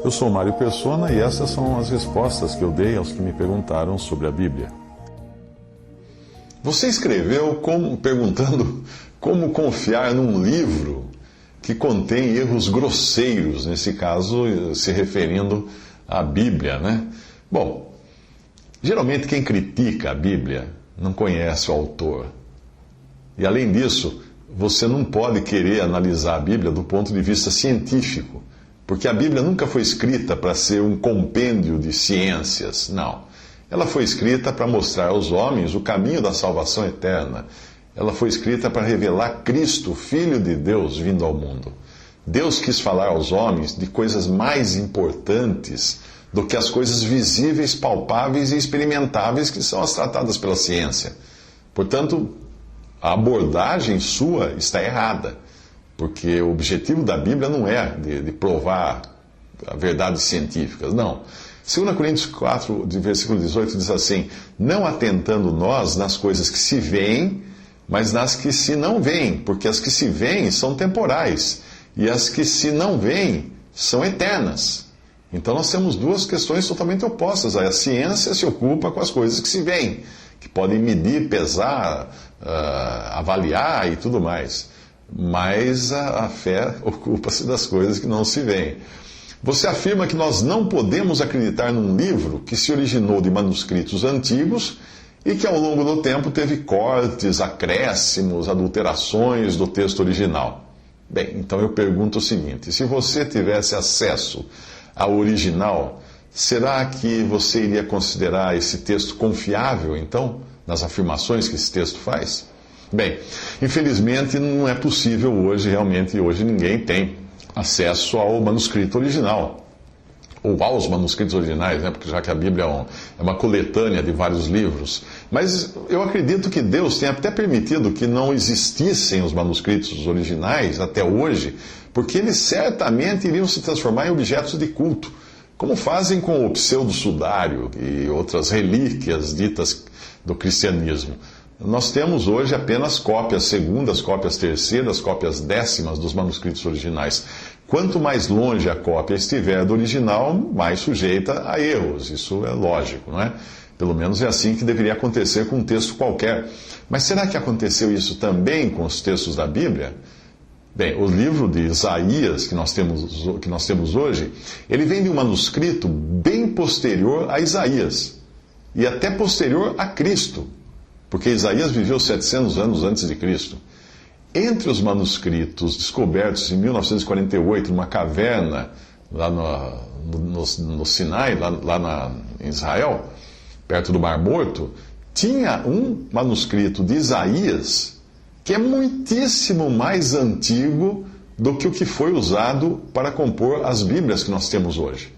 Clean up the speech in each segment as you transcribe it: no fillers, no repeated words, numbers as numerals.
Eu sou Mário Persona e essas são as respostas que eu dei aos que me perguntaram sobre a Bíblia. Você escreveu perguntando como confiar num livro que contém erros grosseiros, nesse caso se referindo à Bíblia, né? Bom, geralmente quem critica a Bíblia não conhece o autor. E além disso, você não pode querer analisar a Bíblia do ponto de vista científico, porque a Bíblia nunca foi escrita para ser um compêndio de ciências, não. Ela foi escrita para mostrar aos homens o caminho da salvação eterna. Ela foi escrita para revelar Cristo, Filho de Deus, vindo ao mundo. Deus quis falar aos homens de coisas mais importantes do que as coisas visíveis, palpáveis e experimentáveis que são as tratadas pela ciência. Portanto, a abordagem sua está errada, porque o objetivo da Bíblia não é de provar verdades científicas, não. 2 Coríntios 4, versículo 18, diz assim: não atentando nós nas coisas que se veem, mas nas que se não veem, porque as que se veem são temporais, e as que se não veem são eternas. Então nós temos duas questões totalmente opostas. A ciência se ocupa com as coisas que se veem, que podem medir, pesar, avaliar e tudo mais. Mas a fé ocupa-se das coisas que não se veem. Você afirma que nós não podemos acreditar num livro que se originou de manuscritos antigos e que ao longo do tempo teve cortes, acréscimos, adulterações do texto original. Bem, então eu pergunto o seguinte: se você tivesse acesso ao original, será que você iria considerar esse texto confiável, então, nas afirmações que esse texto faz? Bem, infelizmente não é possível hoje, realmente hoje ninguém tem acesso ao manuscrito original, ou aos manuscritos originais, né? Porque já que a Bíblia é uma coletânea de vários livros. Mas eu acredito que Deus tenha até permitido que não existissem os manuscritos originais até hoje, porque eles certamente iriam se transformar em objetos de culto, como fazem com o pseudo-sudário e outras relíquias ditas do cristianismo. Nós temos hoje apenas cópias segundas, cópias terceiras, cópias décimas dos manuscritos originais. Quanto mais longe a cópia estiver do original, mais sujeita a erros. Isso é lógico, não é? Pelo menos é assim que deveria acontecer com um texto qualquer. Mas será que aconteceu isso também com os textos da Bíblia? Bem, o livro de Isaías que nós temos hoje, ele vem de um manuscrito bem posterior a Isaías e até posterior a Cristo, porque Isaías viveu 700 anos antes de Cristo. Entre os manuscritos descobertos em 1948 numa caverna lá no Sinai, em Israel, perto do Mar Morto, tinha um manuscrito de Isaías que é muitíssimo mais antigo do que o que foi usado para compor as Bíblias que nós temos hoje.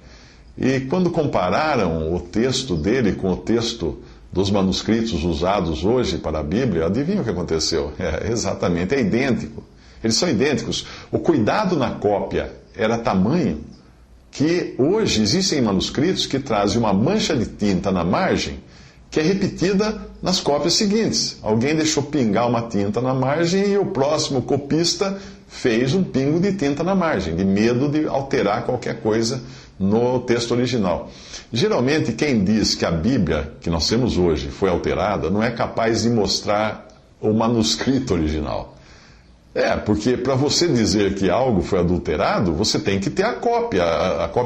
E quando compararam o texto dele com o texto dos manuscritos usados hoje para a Bíblia, adivinha o que aconteceu? Exatamente, é idêntico. Eles são idênticos. O cuidado na cópia era tamanho que hoje existem manuscritos que trazem uma mancha de tinta na margem que é repetida nas cópias seguintes. Alguém deixou pingar uma tinta na margem e o próximo copista fez um pingo de tinta na margem, de medo de alterar qualquer coisa no texto original. Geralmente, quem diz que a Bíblia que nós temos hoje foi alterada não é capaz de mostrar o manuscrito original. Porque para você dizer que algo foi adulterado, você tem que ter a cópia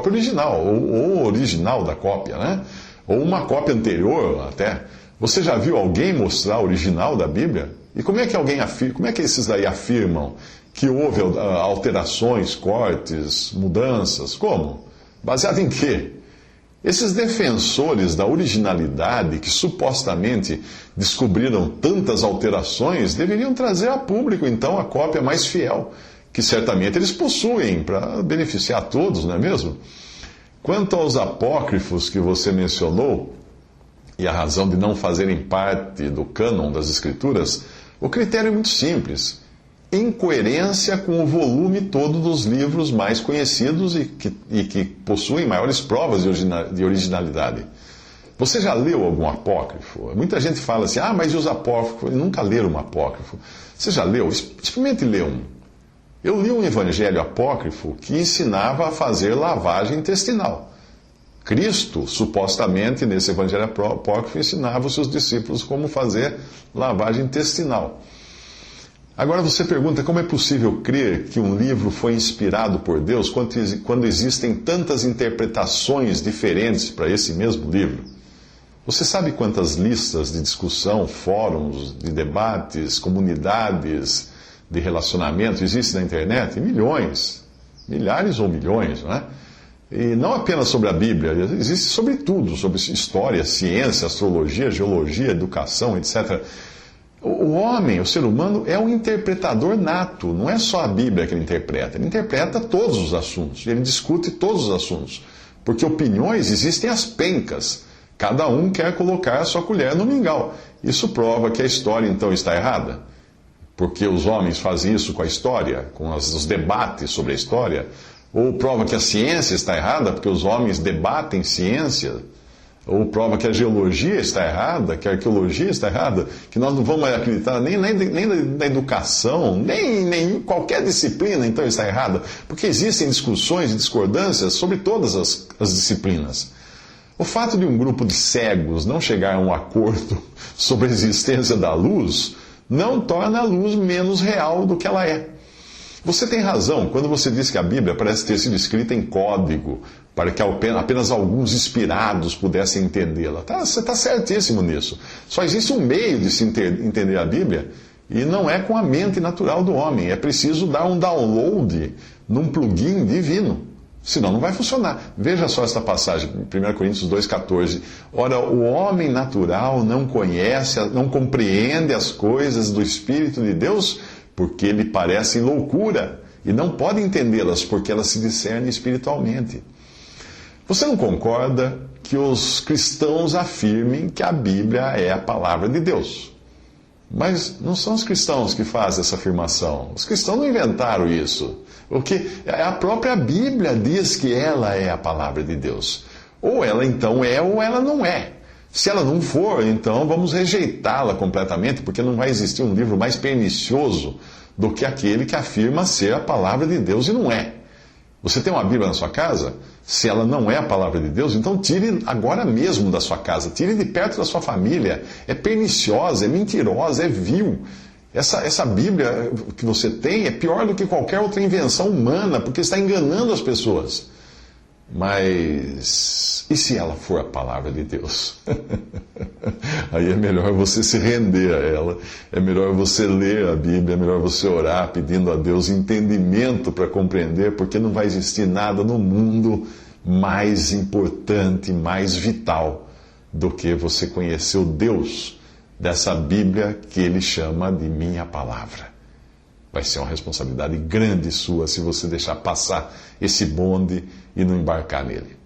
original, ou o original da cópia, né? Ou uma cópia anterior até. Você já viu alguém mostrar o original da Bíblia? E como é que esses daí afirmam que houve alterações, cortes, mudanças? Como? Baseado em quê? Esses defensores da originalidade, que supostamente descobriram tantas alterações, deveriam trazer a público, então, a cópia mais fiel, que certamente eles possuem, para beneficiar a todos, não é mesmo? Quanto aos apócrifos que você mencionou, e a razão de não fazerem parte do cânon das Escrituras, o critério é muito simples. Incoerência com o volume todo dos livros mais conhecidos e que possuem maiores provas de originalidade. Você já leu algum apócrifo? Muita gente fala assim, mas e os apócrifos? Nunca leram um apócrifo. Você já leu? Experimente ler um. Eu li um evangelho apócrifo que ensinava a fazer lavagem intestinal. Cristo, supostamente, nesse evangelho apócrifo, ensinava os seus discípulos como fazer lavagem intestinal. Agora você pergunta como é possível crer que um livro foi inspirado por Deus quando existem tantas interpretações diferentes para esse mesmo livro? Você sabe quantas listas de discussão, fóruns de debates, comunidades de relacionamento existem na internet? Milhões, milhares ou milhões, não é? E não apenas sobre a Bíblia, existe sobre tudo, sobre história, ciência, astrologia, geologia, educação, etc. O homem, o ser humano, é um interpretador nato, não é só a Bíblia que ele interpreta todos os assuntos, ele discute todos os assuntos, porque opiniões existem às pencas, cada um quer colocar a sua colher no mingau. Isso prova que a história então está errada, porque os homens fazem isso com a história, com os debates sobre a história, ou prova que a ciência está errada, porque os homens debatem ciência, ou prova que a geologia está errada, que a arqueologia está errada, que nós não vamos acreditar nem na educação, nem em qualquer disciplina, então está errada, porque existem discussões e discordâncias sobre todas as disciplinas. O fato de um grupo de cegos não chegar a um acordo sobre a existência da luz não torna a luz menos real do que ela é. Você tem razão quando você diz que a Bíblia parece ter sido escrita em código, para que apenas alguns inspirados pudessem entendê-la. Você está certíssimo nisso. Só existe um meio de se entender a Bíblia, e não é com a mente natural do homem. É preciso dar um download num plugin divino. Senão não vai funcionar. Veja só esta passagem, 1 Coríntios 2,14. Ora, o homem natural não conhece, não compreende as coisas do Espírito de Deus, porque lhe parecem loucura, e não pode entendê-las, porque elas se discernem espiritualmente. Você não concorda que os cristãos afirmem que a Bíblia é a palavra de Deus? Mas não são os cristãos que fazem essa afirmação. Os cristãos não inventaram isso. Porque a própria Bíblia diz que ela é a palavra de Deus. Ou ela então é, ou ela não é. Se ela não for, então vamos rejeitá-la completamente, porque não vai existir um livro mais pernicioso do que aquele que afirma ser a palavra de Deus e não é. Você tem uma Bíblia na sua casa? Se ela não é a palavra de Deus, então tire agora mesmo da sua casa, tire de perto da sua família. É perniciosa, é mentirosa, é vil. Essa Bíblia que você tem é pior do que qualquer outra invenção humana, porque está enganando as pessoas. Mas e se ela for a palavra de Deus? Aí é melhor você se render a ela, é melhor você ler a Bíblia, é melhor você orar pedindo a Deus entendimento para compreender, porque não vai existir nada no mundo mais importante, mais vital do que você conhecer o Deus dessa Bíblia que ele chama de minha palavra. Vai ser uma responsabilidade grande sua se você deixar passar esse bonde e não embarcar nele.